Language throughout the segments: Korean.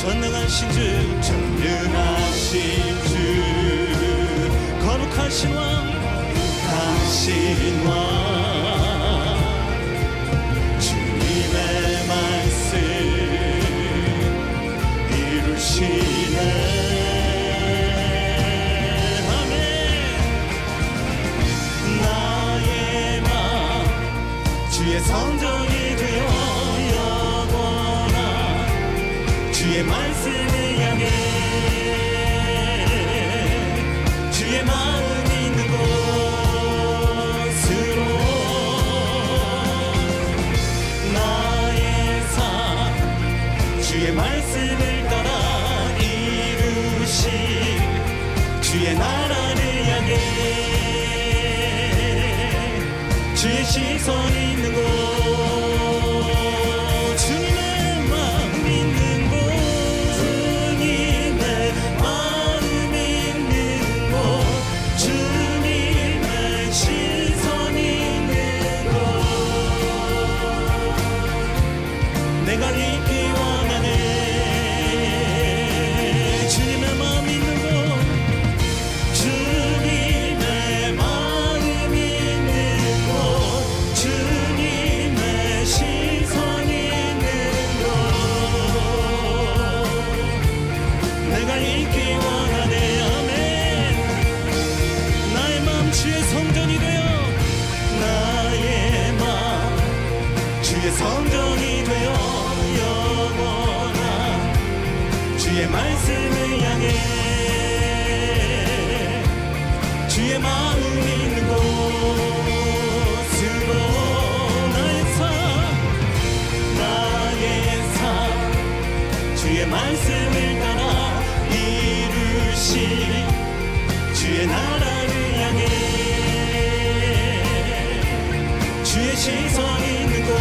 전능하신 주, 전능하신 주, 거룩하신 왕, 거룩하신 왕, 주님의 말씀 이루시네. 주의 성전이 되어 영원한 주의 말씀을 향해 주의 마음 있는 곳으로 나의 삶 주의 말씀을 따라 이루신 주의 나라를 향해 주의 시선이 있는 곳, 주님의 마음 있는 곳, 주님의 마음 있는 곳, 주님의 시선이 있는 곳, 내가 있기 원하네. 주님의 마음 있는 곳, 주님의 마음 있는 곳, 주님의 시선이 있는 곳, 내가 있기 원하네. 아멘. 나의 마음 주의 성전이 되어, 나의 마음 주의 성전이 되어 영원한 주의 말씀을 향해 주의 마음 있는 곳으로 나의 삶 주의 말씀을 따라 이루신 주의 나라를 향해 주의 시선이 있는 곳,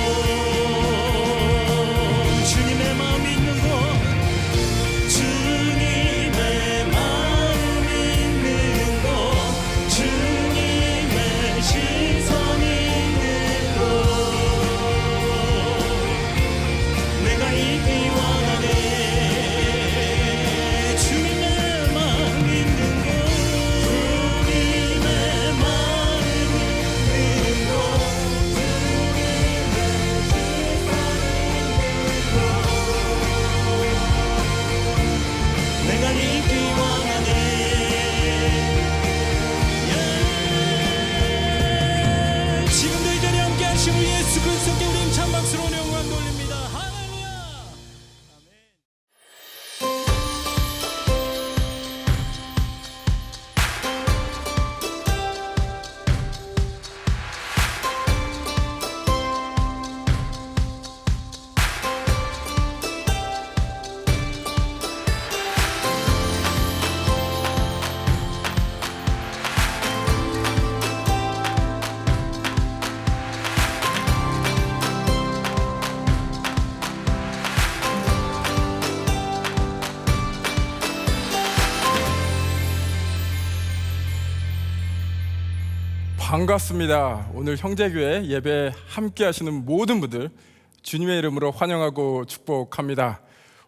주님의 마음 있는 곳, 주님의 마음 있는 곳, 주님의 시선이 있는 곳, 내가 있기 원하네. 주님의 마음 있는 곳, 주님의 마음 있는 곳, 주님의 내가 있기 원하네. 지금도 이 자리에 함께 하신 우리 예수 그리스도께 우리 참 박수로 영광 돌립니다. 할렐루야. 반갑습니다. 오늘 형제교회 예배 함께 하시는 모든 분들 주님의 이름으로 환영하고 축복합니다.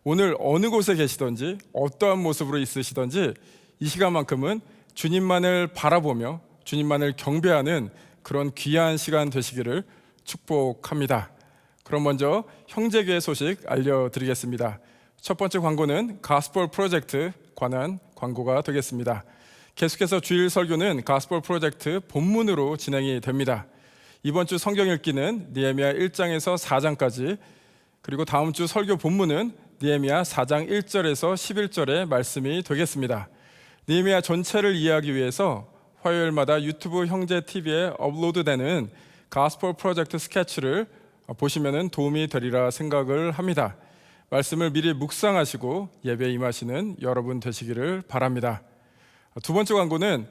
오늘 어느 곳에 계시든지 어떠한 모습으로 있으시든지 이 시간만큼은 주님만을 바라보며 주님만을 경배하는 그런 귀한 시간 되시기를 축복합니다. 그럼 먼저 형제교회 소식 알려드리겠습니다. 첫 번째 광고는 가스펠 프로젝트 관한 광고가 되겠습니다. 계속해서 주일 설교는 가스펠 프로젝트 본문으로 진행이 됩니다. 이번 주 성경 읽기는 느헤미야 1장에서 4장까지, 그리고 다음 주 설교 본문은 느헤미야 4장 1절에서 11절의 말씀이 되겠습니다. 느헤미야 전체를 이해하기 위해서 화요일마다 유튜브 형제 TV에 업로드되는 가스펠 프로젝트 스케치를 보시면 도움이 되리라 생각을 합니다. 말씀을 미리 묵상하시고 예배에 임하시는 여러분 되시기를 바랍니다. 두 번째 광고는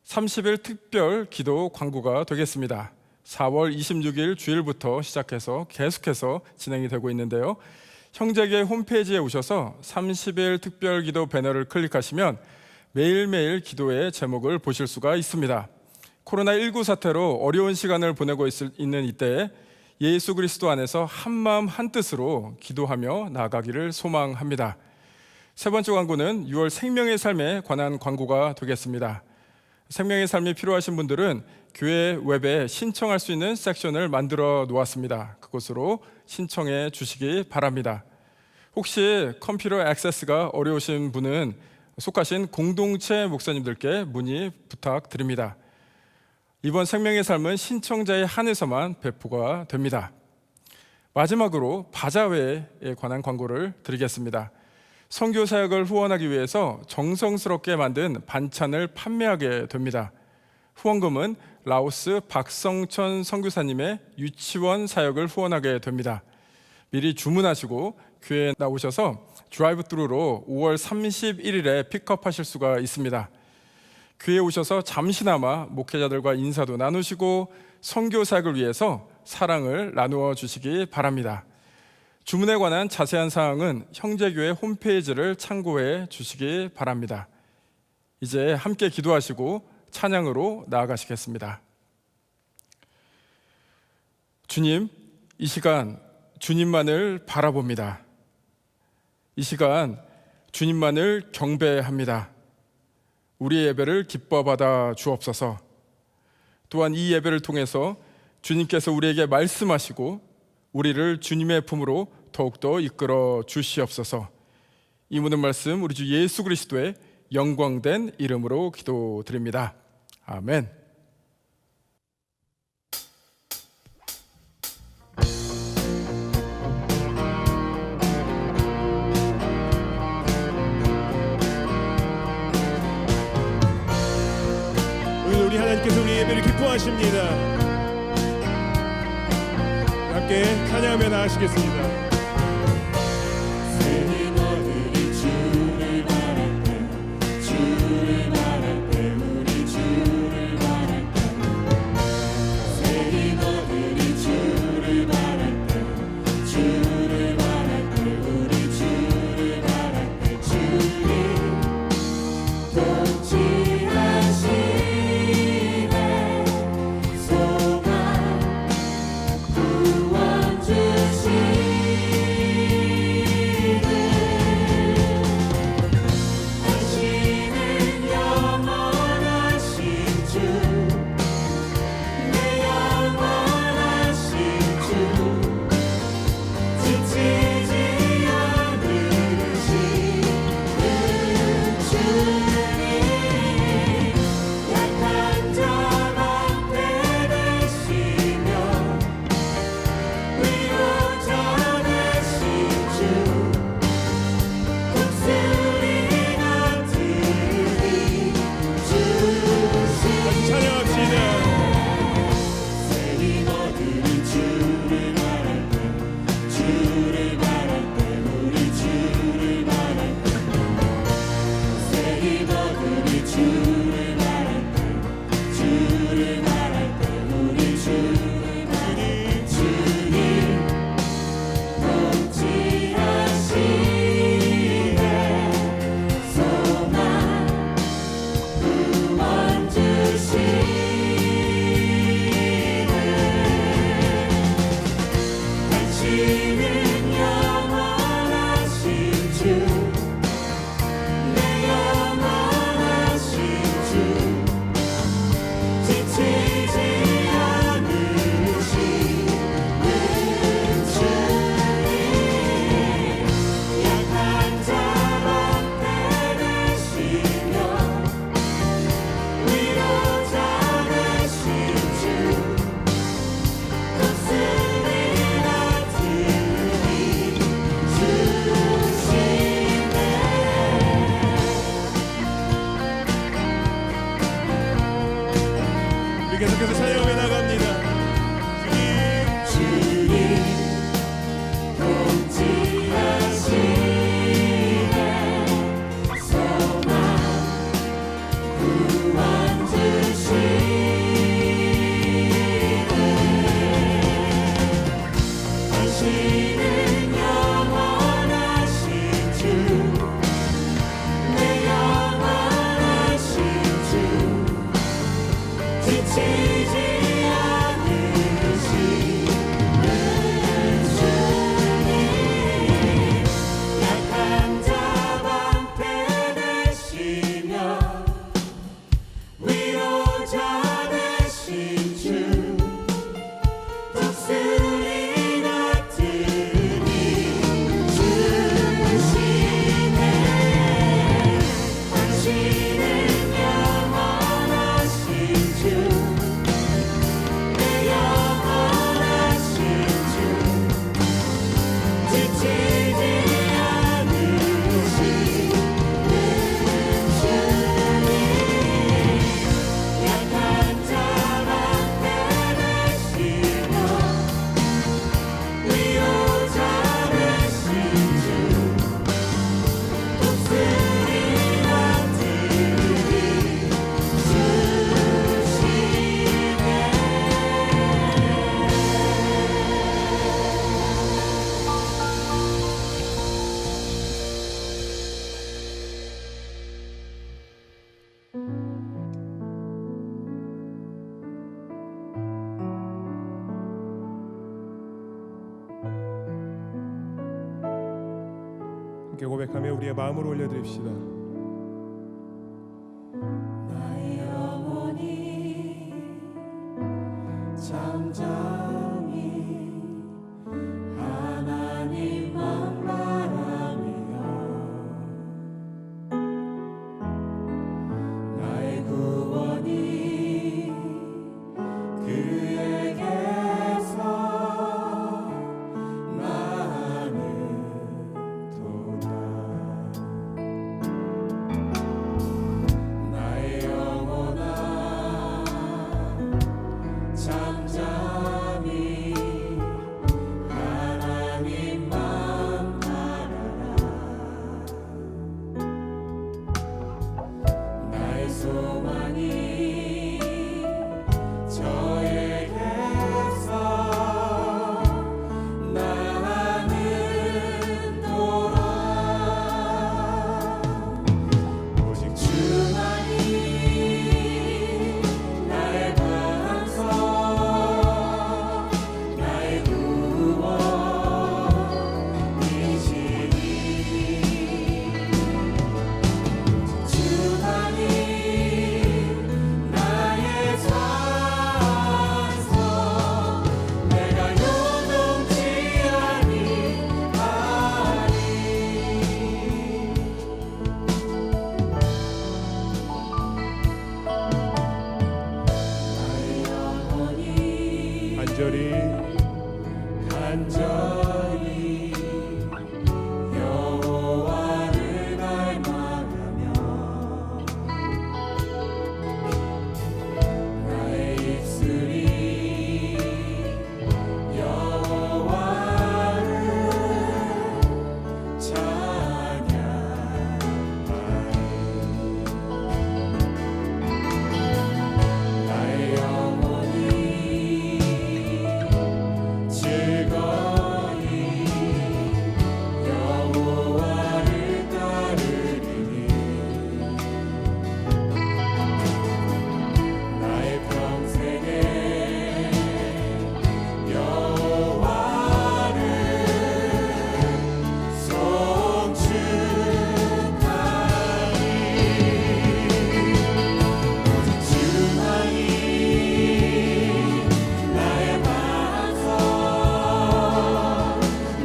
30일 특별 기도 광고가 되겠습니다. 4월 26일 주일부터 시작해서 계속해서 진행이 되고 있는데요. 형제교회 홈페이지에 오셔서 30일 특별 기도 배너를 클릭하시면 매일매일 기도의 제목을 보실 수가 있습니다. 코로나19 사태로 어려운 시간을 보내고 있는 이때에 예수 그리스도 안에서 한마음 한뜻으로 기도하며 나아가기를 소망합니다. 세 번째 광고는 6월 생명의 삶에 관한 광고가 되겠습니다. 생명의 삶이 필요하신 분들은 교회 웹에 신청할 수 있는 섹션을 만들어 놓았습니다. 그곳으로 신청해 주시기 바랍니다. 혹시 컴퓨터 액세스가 어려우신 분은 속하신 공동체 목사님들께 문의 부탁드립니다. 이번 생명의 삶은 신청자에 한해서만 배포가 됩니다. 마지막으로 바자회에 관한 광고를 드리겠습니다. 선교 사역을 후원하기 위해서 정성스럽게 만든 반찬을 판매하게 됩니다. 후원금은 라오스 박성천 선교사님의 유치원 사역을 후원하게 됩니다. 미리 주문하시고 교회에 나오셔서 드라이브트루로 5월 31일에 픽업하실 수가 있습니다. 교회에 오셔서 잠시나마 목회자들과 인사도 나누시고 선교 사역을 위해서 사랑을 나누어 주시기 바랍니다. 주문에 관한 자세한 사항은 형제교회 홈페이지를 참고해 주시기 바랍니다. 이제 함께 기도하시고 찬양으로 나아가시겠습니다. 주님, 이 시간 주님만을 바라봅니다. 이 시간 주님만을 경배합니다. 우리의 예배를 기뻐 받아 주옵소서. 또한 이 예배를 통해서 주님께서 우리에게 말씀하시고 우리를 주님의 품으로 더욱더 이끌어 주시옵소서. 이 모든 말씀 우리 주 예수 그리스도의 영광된 이름으로 기도드립니다. 아멘. 우리 하나님께서 우리 예배를 기뻐하십니다. 함께 찬양하며 나아가시겠습니다. 당신은 함께 고백하며 우리의 마음을 올려드립시다. 나의 영혼이 잠잠히 하나님만 바라며 나의 구원이 그에게서 나는 도다. 나의 영혼아 잠잠히 하나님만 바라라. 나의 소망이 저에게서 나는 도라. 오직 주만이 나의 반석 나의 구원이시니 주만이 나의 산성 내가 요동치 아니하리. 나의 영혼이 간절히 여호와를 갈망하며 나의 입술이 여호와를 찬양하리. 나의 영혼이 즐거이 여호와를 따르리니 나의 평생에 여호와를 송축하리. 오직 주만이 나의 반석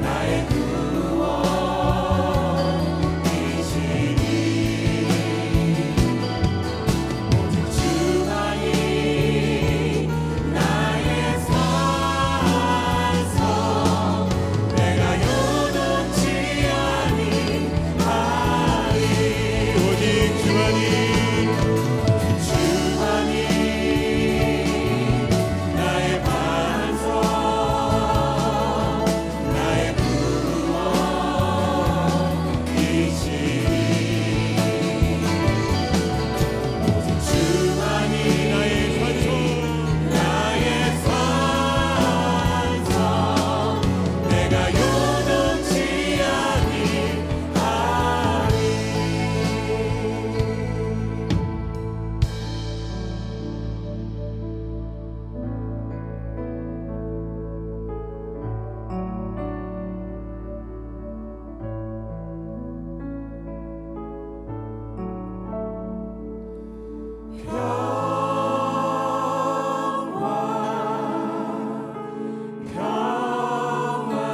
나의 구원이시니 오직 주만이 나의 산성 내가 요동치 아니하리. 오직 주만이 나의 반석 나의 구원이시니 오직 주만이 나의 산성 내가 요동치 아니하리.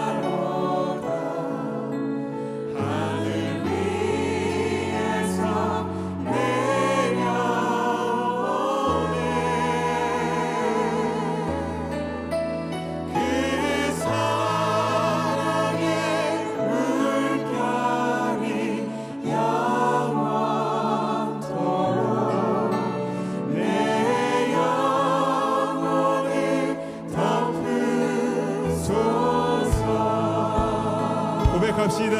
평화로다 하늘 위에서 내려오네. 그 사랑의 물결이 영원토록 내 영혼을 덮으소서. 고백합시다.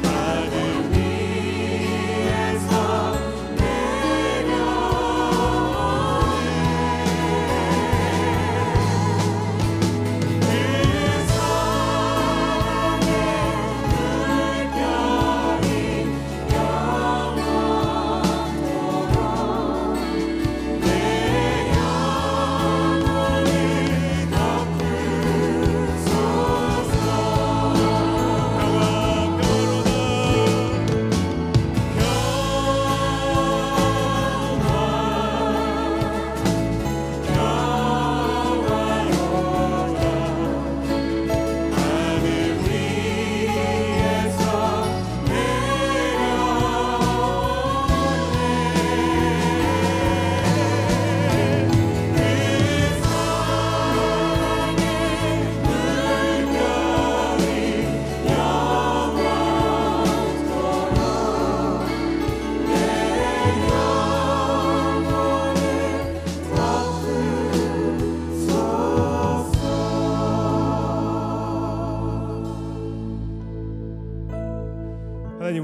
하늘 위에서 내려오네. 그 사랑의 물결이 영원토록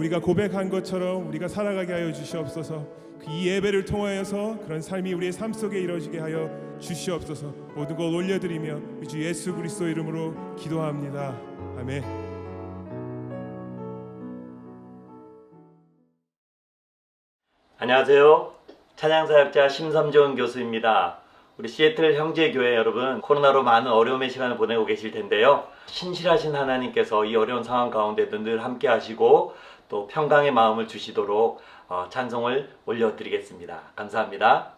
우리가 고백한 것처럼 우리가 살아가게 하여 주시옵소서. 이 예배를 통하여서 그런 삶이 우리의 삶 속에 이루어지게 하여 주시옵소서. 모든 걸 올려드리며 우리 주 예수 그리스도 이름으로 기도합니다. 아멘. 안녕하세요. 찬양사역자 심삼종 교수입니다. 우리 시애틀 형제교회 여러분, 코로나로 많은 어려움의 시간을 보내고 계실 텐데요. 신실하신 하나님께서 이 어려운 상황 가운데도 늘 함께 하시고 또 평강의 마음을 주시도록 찬송을 올려드리겠습니다. 감사합니다.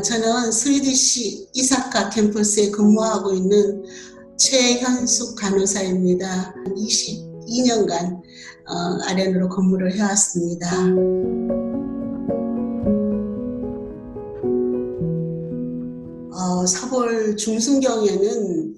저는 스위디시 이사카 캠퍼스에 근무하고 있는 최현숙 간호사입니다. 22년간 RN으로 근무를 해왔습니다. 사월 중순경에는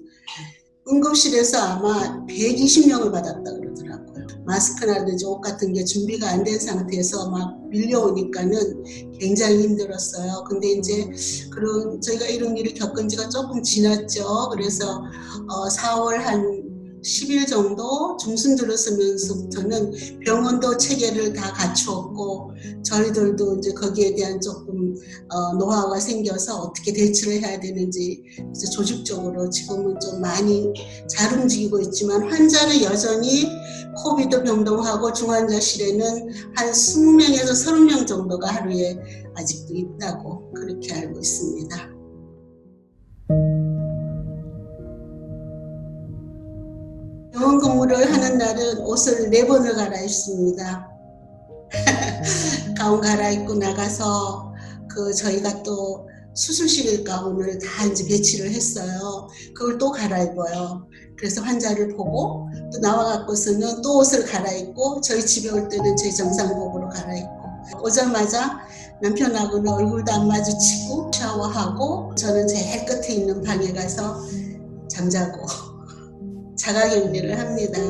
응급실에서 아마 120명을 받았다 그러더라고요. 마스크라든지 옷 같은 게 준비가 안 된 상태에서 막 밀려오니까는 굉장히 힘들었어요. 근데 이제 그런 저희가 이런 일을 겪은 지가 조금 지났죠. 그래서 4월 한 10일 정도 중순 들어서면서부터는 병원도 체계를 다 갖추었고 저희들도 이제 거기에 대한 조금 노하우가 생겨서 어떻게 대처를 해야 되는지 이제 조직적으로 지금은 좀 많이 잘 움직이고 있지만 환자는 여전히 코비드 병동하고 중환자실에는 한 20명에서 30명 정도가 하루에 아직도 있다고 그렇게 알고 있습니다. 병원 근무를 하는 날은 옷을 4번을 갈아입습니다. 가운 갈아입고 나가서 저희가 또 수술실 가운을 다 이제 배치를 했어요. 그걸 또 갈아입어요. 그래서 환자를 보고 또 나와갖고서는 또 옷을 갈아입고 저희 집에 올 때는 저희 정상복으로 갈아입고 오자마자 남편하고는 얼굴도 안 마주치고 샤워하고 저는 제일 끝에 있는 방에 가서 잠자고 자가격리를 합니다.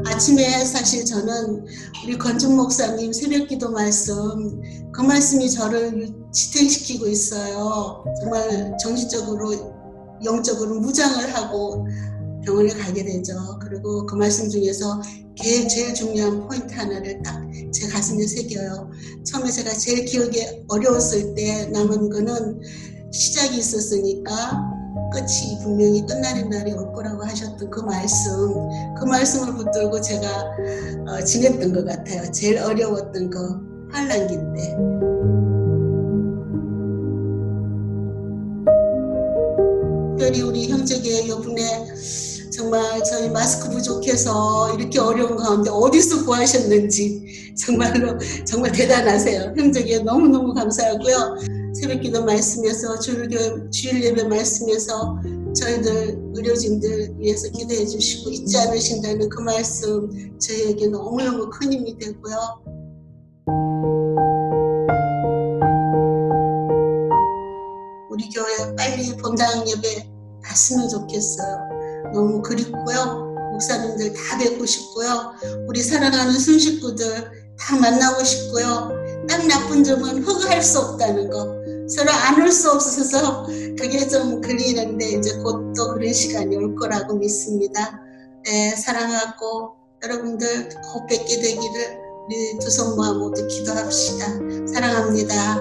아침에 사실 저는 우리 건준 목사님 새벽기도 말씀 그 말씀이 저를 지탱시키고 있어요. 정말 정신적으로 영적으로 무장을 하고 병원에 가게 되죠. 그리고 그 말씀 중에서 제일 중요한 포인트 하나를 딱 제 가슴에 새겨요. 처음에 제가 제일 기억에 어려웠을 때 남은 거는 시작이 있었으니까 끝이 분명히 끝나는 날이 올 거라고 하셨던 그 말씀을 붙들고 제가 지냈던 것 같아요. 제일 어려웠던 그 환란기 때. 특별히 우리 형제계 요번에 정말 저희 마스크 부족해서 이렇게 어려운 가운데 어디서 구하셨는지 정말 대단하세요. 형제계 너무너무 감사하고요. 새벽기도 말씀에서 주일 예배 말씀에서 저희들 의료진들 위해서 기도해 주시고 잊지 않으신다는 그 말씀 저희에게 너무너무 큰 힘이 되고요. 우리 교회 빨리 본당 예배 갔으면 좋겠어요. 너무 그립고요. 목사님들 다 뵙고 싶고요. 우리 사랑하는 순식구들 다 만나고 싶고요. 딱 나쁜 점은 흑할 수 없다는 거. 서로 안 올 수 없어서 그게 좀 걸리는데 이제 곧 또 그런 시간이 올 거라고 믿습니다. 네, 사랑하고 여러분들 곧 뵙게 되기를 우리 두 손 모아 모두 기도합시다. 사랑합니다.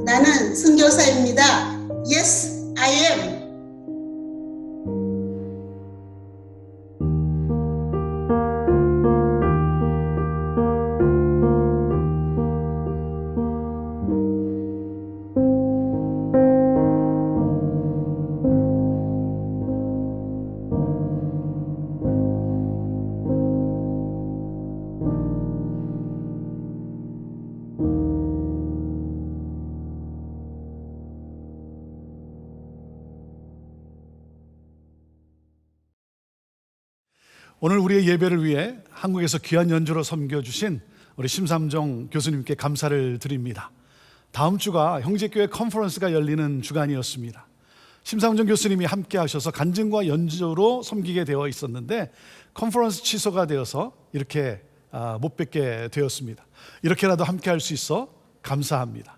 나는 선교사입니다. Yes, I am. 오늘 우리의 예배를 위해 한국에서 귀한 연주로 섬겨주신 우리 심삼정 교수님께 감사를 드립니다. 다음 주가 형제교회 컨퍼런스가 열리는 주간이었습니다. 심삼정 교수님이 함께 하셔서 간증과 연주로 섬기게 되어 있었는데 컨퍼런스 취소가 되어서 이렇게 못 뵙게 되었습니다. 이렇게라도 함께 할 수 있어 감사합니다.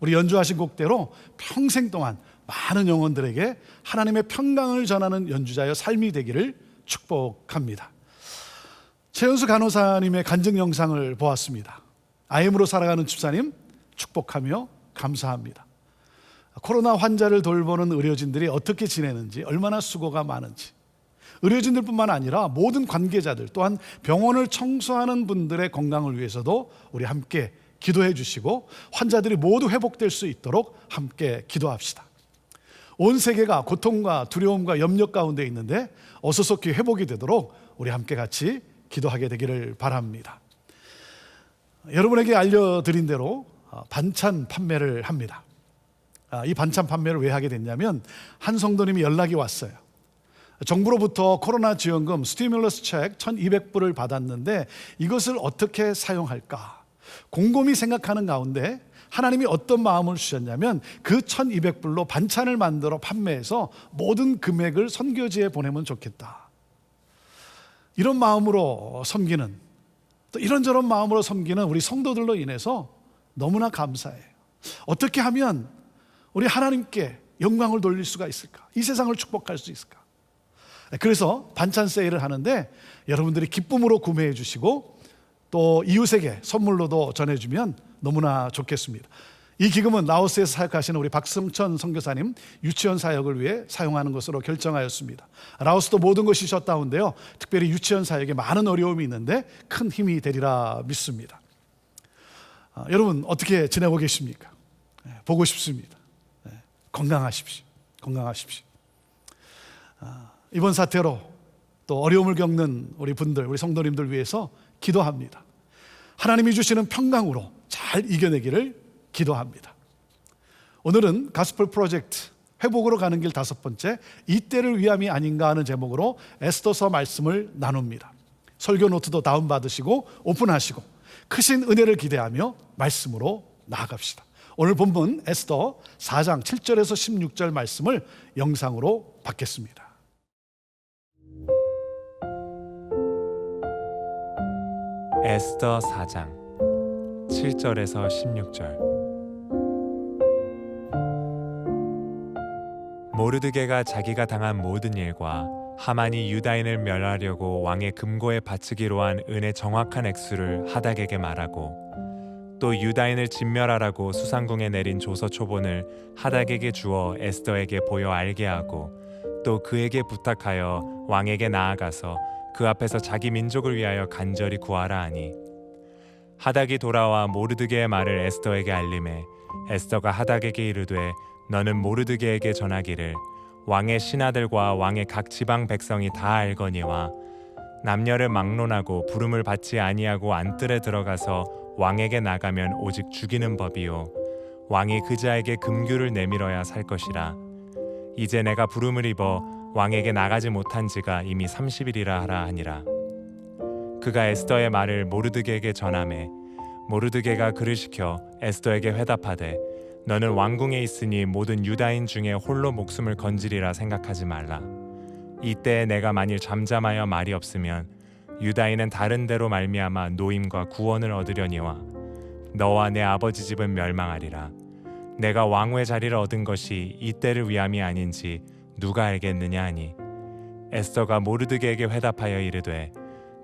우리 연주하신 곡대로 평생 동안 많은 영혼들에게 하나님의 평강을 전하는 연주자의 삶이 되기를 축복합니다. 최은수 간호사님의 간증 영상을 보았습니다. IM으로 살아가는 집사님 축복하며 감사합니다. 코로나 환자를 돌보는 의료진들이 어떻게 지내는지, 얼마나 수고가 많은지, 의료진들뿐만 아니라 모든 관계자들 또한 병원을 청소하는 분들의 건강을 위해서도 우리 함께 기도해 주시고 환자들이 모두 회복될 수 있도록 함께 기도합시다. 온 세계가 고통과 두려움과 염려 가운데 있는데 어서 속히 회복이 되도록 우리 함께 같이 기도하게 되기를 바랍니다. 여러분에게 알려드린 대로 반찬 판매를 합니다. 이 반찬 판매를 왜 하게 됐냐면 한 성도님이 연락이 왔어요. 정부로부터 코로나 지원금 스티뮬러스 책 1,200불을 받았는데 이것을 어떻게 사용할까 곰곰이 생각하는 가운데 하나님이 어떤 마음을 주셨냐면 그 1200불로 반찬을 만들어 판매해서 모든 금액을 선교지에 보내면 좋겠다. 이런 마음으로 섬기는, 또 이런저런 마음으로 섬기는 우리 성도들로 인해서 너무나 감사해요. 어떻게 하면 우리 하나님께 영광을 돌릴 수가 있을까? 이 세상을 축복할 수 있을까? 그래서 반찬 세일을 하는데 여러분들이 기쁨으로 구매해 주시고 또 이웃에게 선물로도 전해주면 너무나 좋겠습니다. 이 기금은 라오스에서 사역하시는 우리 박승천 선교사님 유치원 사역을 위해 사용하는 것으로 결정하였습니다. 라오스도 모든 것이 셧다운인데요, 특별히 유치원 사역에 많은 어려움이 있는데 큰 힘이 되리라 믿습니다. 여러분 어떻게 지내고 계십니까? 보고 싶습니다. 건강하십시오. 건강하십시오. 이번 사태로 또 어려움을 겪는 우리 분들, 우리 성도님들 위해서 기도합니다. 하나님이 주시는 평강으로 잘 이겨내기를 기도합니다. 오늘은 가스펠 프로젝트 회복으로 가는 길 5번째, 이때를 위함이 아닌가 하는 제목으로 에스더서 말씀을 나눕니다. 설교 노트도 다운받으시고 오픈하시고 크신 은혜를 기대하며 말씀으로 나아갑시다. 오늘 본문 에스더 4장 7절에서 16절 말씀을 영상으로 받겠습니다. 에스더 4장 7절에서 16절. 모르드게가 자기가 당한 모든 일과 하만이 유다인을 멸하려고 왕의 금고에 바치기로 한 은의 정확한 액수를 하닥에게 말하고, 또 유다인을 진멸하라고 수상궁에 내린 조서 초본을 하닥에게 주어 에스더에게 보여 알게 하고, 또 그에게 부탁하여 왕에게 나아가서 그 앞에서 자기 민족을 위하여 간절히 구하라 하니, 하닥이 돌아와 모르드게의 말을 에스더에게 알림해 에스더가 하닥에게 이르되, 너는 모르드게에게 전하기를 왕의 신하들과 왕의 각 지방 백성이 다 알거니와 남녀를 막론하고 부름을 받지 아니하고 안뜰에 들어가서 왕에게 나가면 오직 죽이는 법이요 왕이 그 자에게 금규를 내밀어야 살 것이라. 이제 내가 부름을 입어 왕에게 나가지 못한 지가 이미 30일이라 하라 하니라. 그가 에스더의 말을 모르드게에게 전하매 모르드게가 그를 시켜 에스더에게 회답하되, 너는 왕궁에 있으니 모든 유다인 중에 홀로 목숨을 건지리라 생각하지 말라. 이때에 내가 만일 잠잠하여 말이 없으면 유다인은 다른 데로 말미암아 노임과 구원을 얻으려니와 너와 내 아버지 집은 멸망하리라. 내가 왕의 자리를 얻은 것이 이때를 위함이 아닌지 누가 알겠느냐 하니, 에스더가 모르드게에게 회답하여 이르되,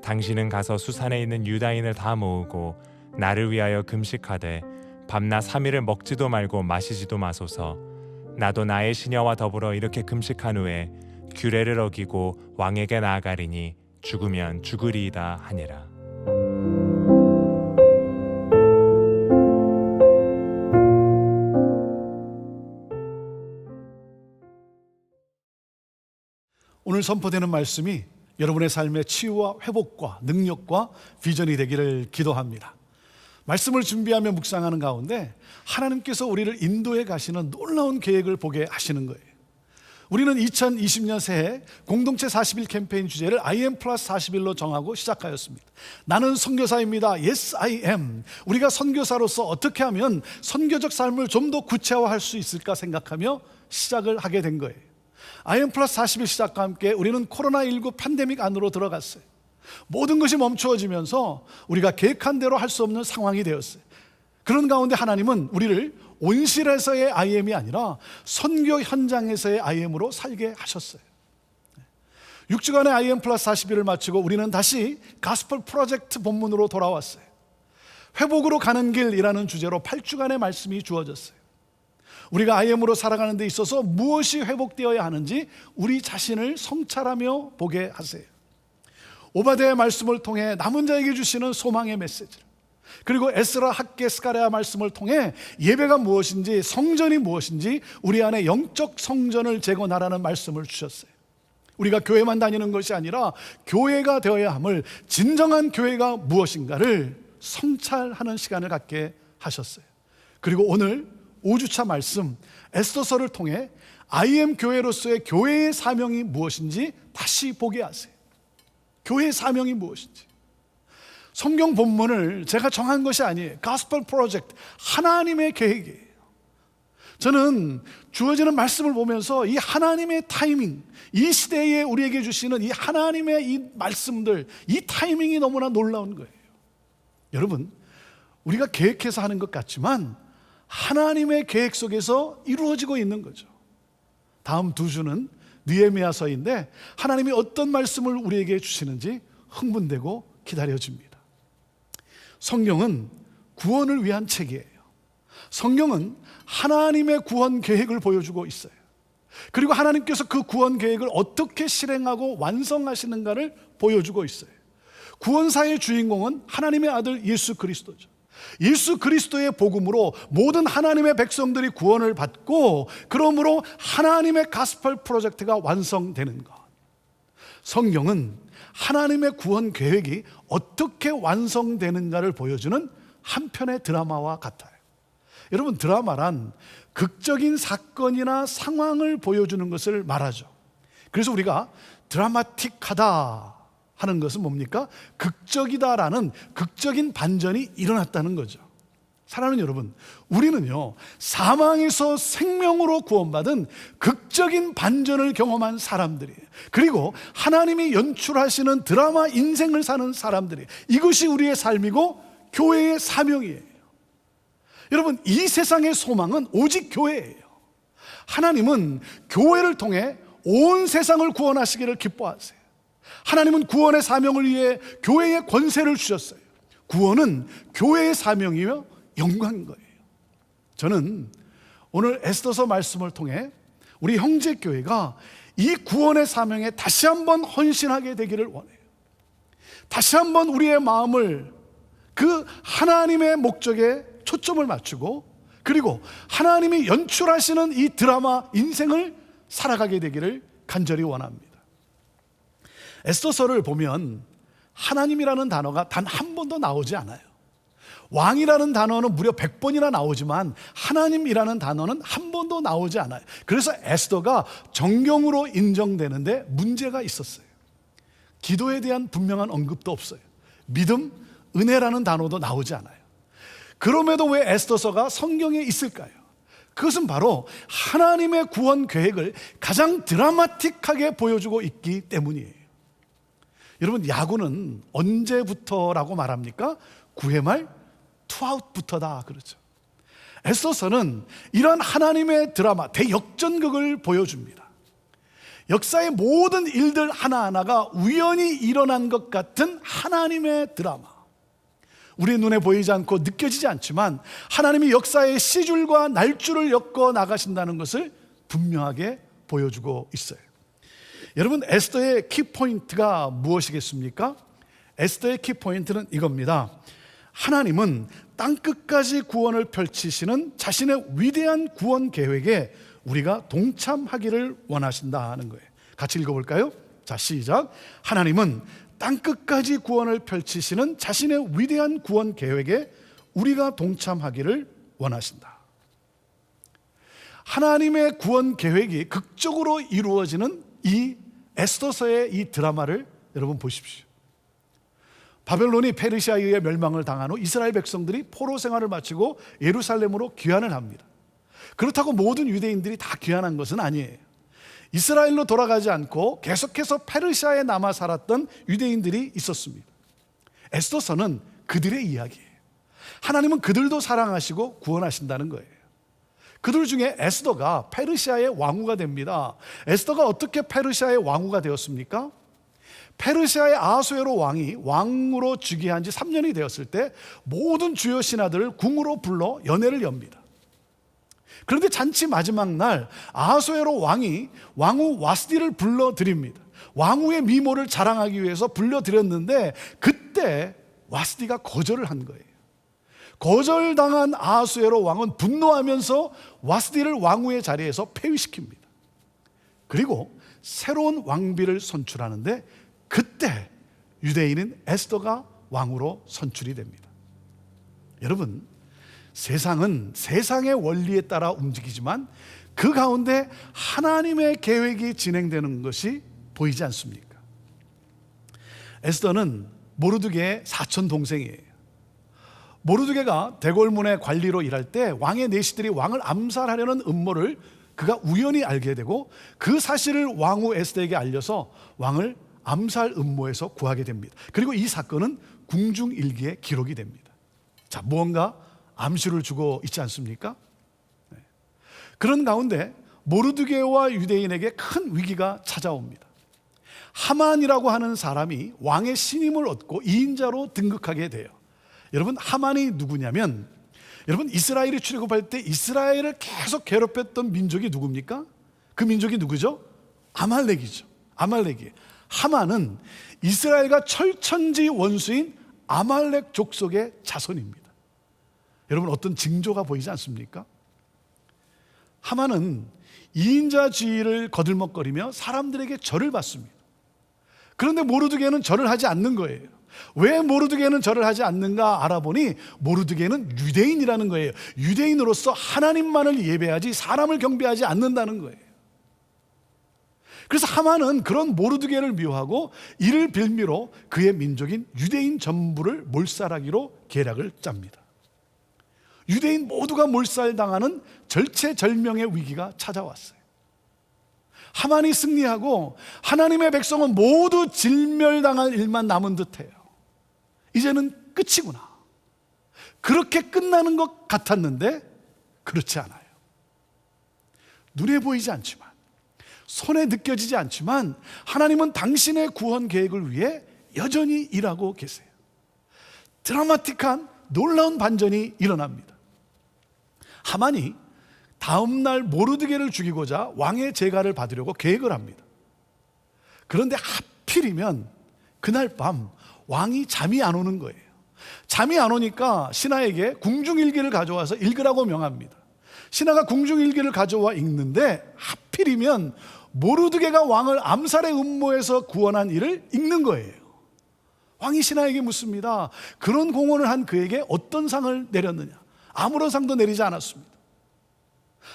당신은 가서 수산에 있는 유다인을 다 모으고 나를 위하여 금식하되 밤낮 3일을 먹지도 말고 마시지도 마소서. 나도 나의 시녀와 더불어 이렇게 금식한 후에 규례를 어기고 왕에게 나아가리니 죽으면 죽으리이다 하니라. 오늘 선포되는 말씀이 여러분의 삶의 치유와 회복과 능력과 비전이 되기를 기도합니다. 말씀을 준비하며 묵상하는 가운데 하나님께서 우리를 인도해 가시는 놀라운 계획을 보게 하시는 거예요. 우리는 2020년 새해 공동체 40일 캠페인 주제를 I am 플러스 40일로 정하고 시작하였습니다. 나는 선교사입니다. Yes, I am. 우리가 선교사로서 어떻게 하면 선교적 삶을 좀 더 구체화할 수 있을까 생각하며 시작을 하게 된 거예요. I am 플러스 40일 시작과 함께 우리는 코로나19 팬데믹 안으로 들어갔어요. 모든 것이 멈추어지면서 우리가 계획한 대로 할 수 없는 상황이 되었어요. 그런 가운데 하나님은 우리를 온실에서의 IM이 아니라 선교 현장에서의 IM으로 살게 하셨어요. 6주간의 IM 플러스 40일을 마치고 우리는 다시 가스펠 프로젝트 본문으로 돌아왔어요. 회복으로 가는 길이라는 주제로 8주간의 말씀이 주어졌어요. 우리가 IM으로 살아가는 데 있어서 무엇이 회복되어야 하는지 우리 자신을 성찰하며 보게 하세요. 오바댜의 말씀을 통해 남은 자에게 주시는 소망의 메시지를, 그리고 에스라 학개 스가랴 말씀을 통해 예배가 무엇인지, 성전이 무엇인지, 우리 안에 영적 성전을 재건하라는 말씀을 주셨어요. 우리가 교회만 다니는 것이 아니라 교회가 되어야 함을, 진정한 교회가 무엇인가를 성찰하는 시간을 갖게 하셨어요. 그리고 오늘 5주차 말씀 에스더서를 통해 IM 교회로서의 교회의 사명이 무엇인지 다시 보게 하세요. 교회의 사명이 무엇인지. 성경 본문을 제가 정한 것이 아니에요. 가스펠 프로젝트, 하나님의 계획이에요. 저는 주어지는 말씀을 보면서 이 하나님의 타이밍, 이 시대에 우리에게 주시는 이 하나님의 이 말씀들, 이 타이밍이 너무나 놀라운 거예요. 여러분, 우리가 계획해서 하는 것 같지만 하나님의 계획 속에서 이루어지고 있는 거죠. 다음 두 주는 느헤미야서인데 하나님이 어떤 말씀을 우리에게 주시는지 흥분되고 기다려집니다. 성경은 구원을 위한 책이에요. 성경은 하나님의 구원 계획을 보여주고 있어요. 그리고 하나님께서 그 구원 계획을 어떻게 실행하고 완성하시는가를 보여주고 있어요. 구원사의 주인공은 하나님의 아들 예수 그리스도죠. 예수 그리스도의 복음으로 모든 하나님의 백성들이 구원을 받고, 그러므로 하나님의 가스펠 프로젝트가 완성되는 것. 성경은 하나님의 구원 계획이 어떻게 완성되는가를 보여주는 한 편의 드라마와 같아요. 여러분, 드라마란 극적인 사건이나 상황을 보여주는 것을 말하죠. 그래서 우리가 드라마틱하다 하는 것은 뭡니까? 극적이다라는 극적인 반전이 일어났다는 거죠. 사랑하는 여러분, 우리는요, 사망에서 생명으로 구원받은 극적인 반전을 경험한 사람들이에요. 그리고 하나님이 연출하시는 드라마 인생을 사는 사람들이에요. 이것이 우리의 삶이고 교회의 사명이에요. 여러분, 이 세상의 소망은 오직 교회예요. 하나님은 교회를 통해 온 세상을 구원하시기를 기뻐하세요. 하나님은 구원의 사명을 위해 교회에 권세를 주셨어요. 구원은 교회의 사명이며 영광인 거예요. 저는 오늘 에스더서 말씀을 통해 우리 형제교회가 이 구원의 사명에 다시 한번 헌신하게 되기를 원해요. 다시 한번 우리의 마음을 그 하나님의 목적에 초점을 맞추고, 그리고 하나님이 연출하시는 이 드라마 인생을 살아가게 되기를 간절히 원합니다. 에스더서를 보면 하나님이라는 단어가 단 한 번도 나오지 않아요. 왕이라는 단어는 무려 100번이나 나오지만 하나님이라는 단어는 한 번도 나오지 않아요. 그래서 에스더가 정경으로 인정되는데 문제가 있었어요. 기도에 대한 분명한 언급도 없어요. 믿음, 은혜라는 단어도 나오지 않아요. 그럼에도 왜 에스더서가 성경에 있을까요? 그것은 바로 하나님의 구원 계획을 가장 드라마틱하게 보여주고 있기 때문이에요. 여러분, 야구는 언제부터라고 말합니까? 9회 말 투아웃부터다 그러죠. 에스더서는 이런 하나님의 드라마, 대역전극을 보여줍니다. 역사의 모든 일들 하나하나가 우연히 일어난 것 같은 하나님의 드라마. 우리 눈에 보이지 않고 느껴지지 않지만 하나님이 역사의 시줄과 날줄을 엮어 나가신다는 것을 분명하게 보여주고 있어요. 여러분, 에스더의 키포인트가 무엇이겠습니까? 에스더의 키포인트는 이겁니다. 하나님은 땅끝까지 구원을 펼치시는 자신의 위대한 구원 계획에 우리가 동참하기를 원하신다는 거예요. 같이 읽어볼까요? 자, 시작. 하나님은 땅끝까지 구원을 펼치시는 자신의 위대한 구원 계획에 우리가 동참하기를 원하신다. 하나님의 구원 계획이 극적으로 이루어지는 이 에스더서의 이 드라마를 여러분 보십시오. 바벨론이 페르시아에 의해 멸망을 당한 후 이스라엘 백성들이 포로 생활을 마치고 예루살렘으로 귀환을 합니다. 그렇다고 모든 유대인들이 다 귀환한 것은 아니에요. 이스라엘로 돌아가지 않고 계속해서 페르시아에 남아 살았던 유대인들이 있었습니다. 에스더서는 그들의 이야기예요. 하나님은 그들도 사랑하시고 구원하신다는 거예요. 그들 중에 에스더가 페르시아의 왕후가 됩니다. 에스더가 어떻게 페르시아의 왕후가 되었습니까? 페르시아의 아수에로 왕이 왕으로 즉위한 지 3년이 되었을 때 모든 주요 신하들을 궁으로 불러 연회를 엽니다. 그런데 잔치 마지막 날 아수에로 왕이 왕후 와스디를 불러드립니다. 왕후의 미모를 자랑하기 위해서 불러드렸는데 그때 와스디가 거절을 한 거예요. 거절당한 아수에로 왕은 분노하면서 와스디를 왕후의 자리에서 폐위시킵니다. 그리고 새로운 왕비를 선출하는데 그때 유대인인 에스더가 왕으로 선출이 됩니다. 여러분, 세상은 세상의 원리에 따라 움직이지만 그 가운데 하나님의 계획이 진행되는 것이 보이지 않습니까? 에스더는 모르드게의 사촌 동생이에요. 모르드게가 대궐문의 관리로 일할 때 왕의 내시들이 왕을 암살하려는 음모를 그가 우연히 알게 되고 그 사실을 왕후 에스더에게 알려서 왕을 암살 음모에서 구하게 됩니다. 그리고 이 사건은 궁중일기에 기록이 됩니다. 자, 무언가 암시를 주고 있지 않습니까? 네. 그런 가운데 모르드게와 유대인에게 큰 위기가 찾아옵니다. 하만이라고 하는 사람이 왕의 신임을 얻고 2인자로 등극하게 돼요. 여러분, 하만이 누구냐면, 여러분, 이스라엘이 출애굽할 때 이스라엘을 계속 괴롭혔던 민족이 누굽니까? 그 민족이 누구죠? 아말렉이죠. 아말렉이에요. 하만은 이스라엘과 철천지 원수인 아말렉 족속의 자손입니다. 여러분, 어떤 징조가 보이지 않습니까? 하만은 2인자주의를 거들먹거리며 사람들에게 절을 받습니다. 그런데 모르드게는 절을 하지 않는 거예요. 왜 모르드게는 절을 하지 않는가 알아보니 모르드게는 유대인이라는 거예요. 유대인으로서 하나님만을 예배하지 사람을 경배하지 않는다는 거예요. 그래서 하만은 그런 모르드게를 미워하고 이를 빌미로 그의 민족인 유대인 전부를 몰살하기로 계략을 짭니다. 유대인 모두가 몰살당하는 절체절명의 위기가 찾아왔어요. 하만이 승리하고 하나님의 백성은 모두 진멸당할 일만 남은 듯해요. 이제는 끝이구나. 그렇게 끝나는 것 같았는데 그렇지 않아요. 눈에 보이지 않지만, 손에 느껴지지 않지만 하나님은 당신의 구원 계획을 위해 여전히 일하고 계세요. 드라마틱한 놀라운 반전이 일어납니다. 하만이 다음날 모르드게를 죽이고자 왕의 재가를 받으려고 계획을 합니다. 그런데 하필이면 그날 밤 왕이 잠이 안 오는 거예요. 잠이 안 오니까 신하에게 궁중일기를 가져와서 읽으라고 명합니다. 신하가 궁중일기를 가져와 읽는데 하필이면 모르드게가 왕을 암살의 음모에서 구원한 일을 읽는 거예요. 왕이 신하에게 묻습니다. 그런 공헌을 한 그에게 어떤 상을 내렸느냐? 아무런 상도 내리지 않았습니다.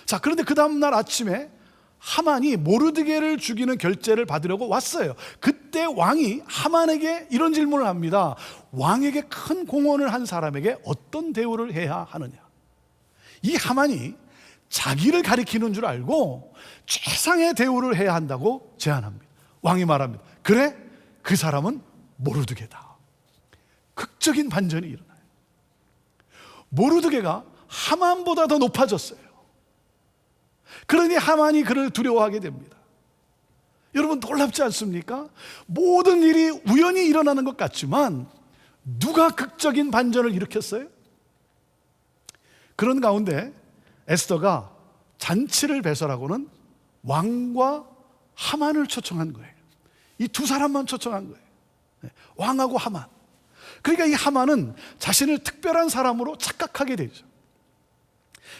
자, 그런데 그 다음날 아침에 하만이 모르드게를 죽이는 결제를 받으려고 왔어요. 그때 왕이 하만에게 이런 질문을 합니다. 왕에게 큰 공헌을 한 사람에게 어떤 대우를 해야 하느냐? 이 하만이 자기를 가리키는 줄 알고 최상의 대우를 해야 한다고 제안합니다. 왕이 말합니다. 그래, 그 사람은 모르드게다. 극적인 반전이 일어나요. 모르드게가 하만보다 더 높아졌어요. 그러니 하만이 그를 두려워하게 됩니다. 여러분, 놀랍지 않습니까? 모든 일이 우연히 일어나는 것 같지만 누가 극적인 반전을 일으켰어요? 그런 가운데 에스더가 잔치를 배설하고는 왕과 하만을 초청한 거예요. 이 두 사람만 초청한 거예요. 왕하고 하만. 그러니까 이 하만은 자신을 특별한 사람으로 착각하게 되죠.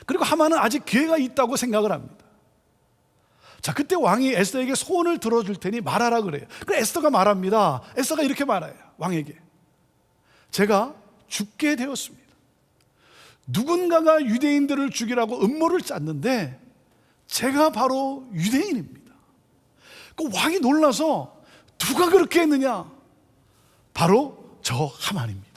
그리고 하만은 아직 기회가 있다고 생각을 합니다. 자, 그때 왕이 에스더에게 소원을 들어줄 테니 말하라 그래요. 그래서 에스더가 말합니다. 에스더가 이렇게 말해요. 왕에게. 제가 죽게 되었습니다. 누군가가 유대인들을 죽이라고 음모를 짰는데 제가 바로 유대인입니다. 그 왕이 놀라서 누가 그렇게 했느냐? 바로 저 하만입니다.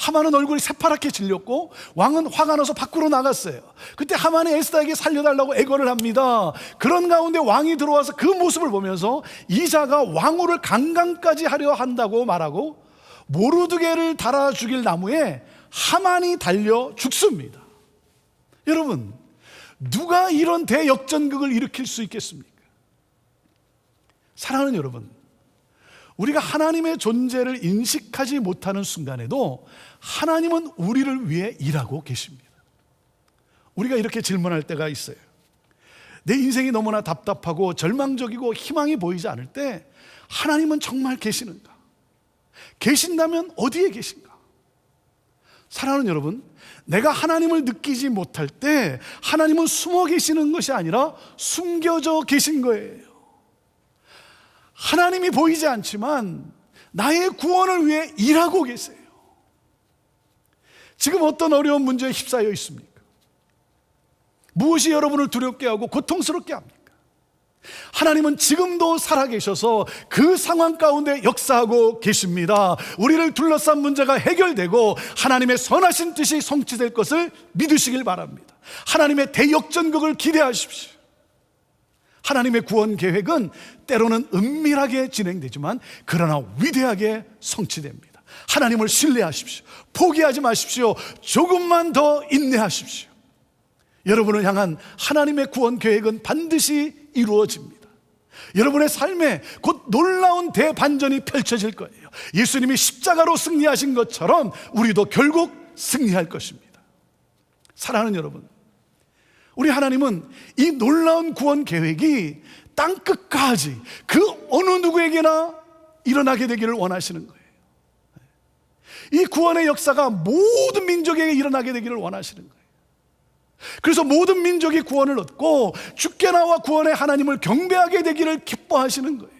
하만은 얼굴이 새파랗게 질렸고 왕은 화가 나서 밖으로 나갔어요. 그때 하만이 에스더에게 살려달라고 애걸을 합니다. 그런 가운데 왕이 들어와서 그 모습을 보면서 이 자가 왕후를 강간까지 하려 한다고 말하고 모르드게를 달아 죽일 나무에 하만이 달려 죽습니다. 여러분, 누가 이런 대역전극을 일으킬 수 있겠습니까? 사랑하는 여러분, 우리가 하나님의 존재를 인식하지 못하는 순간에도 하나님은 우리를 위해 일하고 계십니다. 우리가 이렇게 질문할 때가 있어요. 내 인생이 너무나 답답하고 절망적이고 희망이 보이지 않을 때 하나님은 정말 계시는가? 계신다면 어디에 계신가? 사랑하는 여러분, 내가 하나님을 느끼지 못할 때 하나님은 숨어 계시는 것이 아니라 숨겨져 계신 거예요. 하나님이 보이지 않지만 나의 구원을 위해 일하고 계세요. 지금 어떤 어려운 문제에 휩싸여 있습니까? 무엇이 여러분을 두렵게 하고 고통스럽게 합니까? 하나님은 지금도 살아계셔서 그 상황 가운데 역사하고 계십니다. 우리를 둘러싼 문제가 해결되고 하나님의 선하신 뜻이 성취될 것을 믿으시길 바랍니다. 하나님의 대역전극을 기대하십시오. 하나님의 구원 계획은 때로는 은밀하게 진행되지만 그러나 위대하게 성취됩니다. 하나님을 신뢰하십시오. 포기하지 마십시오. 조금만 더 인내하십시오. 여러분을 향한 하나님의 구원 계획은 반드시 이루어집니다. 여러분의 삶에 곧 놀라운 대반전이 펼쳐질 거예요. 예수님이 십자가로 승리하신 것처럼 우리도 결국 승리할 것입니다. 사랑하는 여러분, 우리 하나님은 이 놀라운 구원 계획이 땅끝까지 그 어느 누구에게나 일어나게 되기를 원하시는 거예요. 이 구원의 역사가 모든 민족에게 일어나게 되기를 원하시는 거예요. 그래서 모든 민족이 구원을 얻고 주께 나와 구원의 하나님을 경배하게 되기를 기뻐하시는 거예요.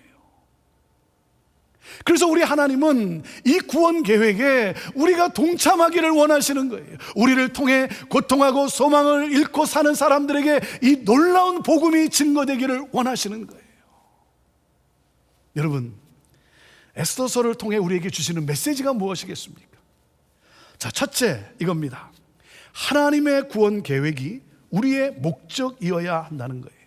그래서 우리 하나님은 이 구원 계획에 우리가 동참하기를 원하시는 거예요. 우리를 통해 고통하고 소망을 잃고 사는 사람들에게 이 놀라운 복음이 증거되기를 원하시는 거예요. 여러분, 에스더서를 통해 우리에게 주시는 메시지가 무엇이겠습니까? 자, 첫째 이겁니다. 하나님의 구원 계획이 우리의 목적이어야 한다는 거예요.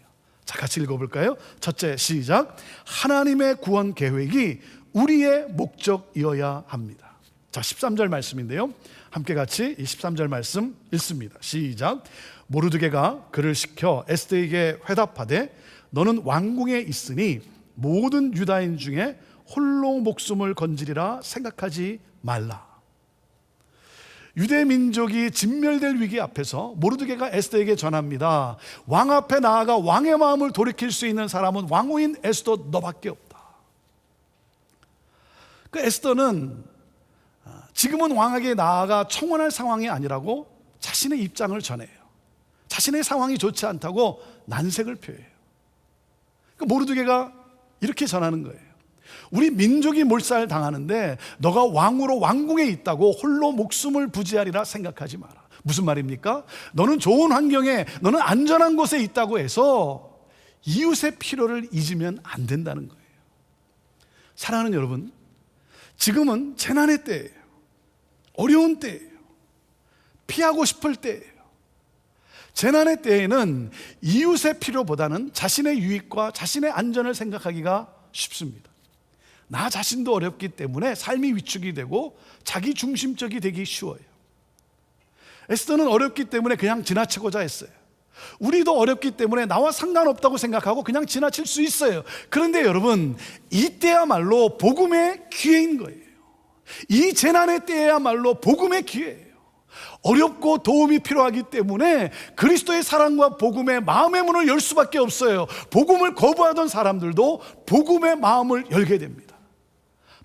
자, 같이 읽어볼까요? 첫째, 시작. 하나님의 구원 계획이 우리의 목적이어야 합니다. 자, 13절 말씀인데요, 함께 같이 이 13절 말씀 읽습니다. 시작. 모르드게가 그를 시켜 에스더에게 회답하되 너는 왕궁에 있으니 모든 유다인 중에 홀로 목숨을 건지리라 생각하지 말라. 유대 민족이 진멸될 위기 앞에서 모르드게가 에스더에게 전합니다. 왕 앞에 나아가 왕의 마음을 돌이킬 수 있는 사람은 왕후인 에스더 너밖에 없다. 그 에스더는 지금은 왕에게 나아가 청원할 상황이 아니라고 자신의 입장을 전해요. 자신의 상황이 좋지 않다고 난색을 표해요. 그 모르드게가 이렇게 전하는 거예요. 우리 민족이 몰살 당하는데 너가 왕으로 왕궁에 있다고 홀로 목숨을 부지하리라 생각하지 마라. 무슨 말입니까? 너는 좋은 환경에, 너는 안전한 곳에 있다고 해서 이웃의 필요를 잊으면 안 된다는 거예요. 사랑하는 여러분, 지금은 재난의 때예요. 어려운 때예요. 피하고 싶을 때예요. 재난의 때에는 이웃의 필요보다는 자신의 유익과 자신의 안전을 생각하기가 쉽습니다. 나 자신도 어렵기 때문에 삶이 위축이 되고 자기 중심적이 되기 쉬워요. 에스더는 어렵기 때문에 그냥 지나치고자 했어요. 우리도 어렵기 때문에 나와 상관없다고 생각하고 그냥 지나칠 수 있어요. 그런데 여러분, 이때야말로 복음의 기회인 거예요. 이 재난의 때야말로 복음의 기회예요. 어렵고 도움이 필요하기 때문에 그리스도의 사랑과 복음의 마음의 문을 열 수밖에 없어요. 복음을 거부하던 사람들도 복음의 마음을 열게 됩니다.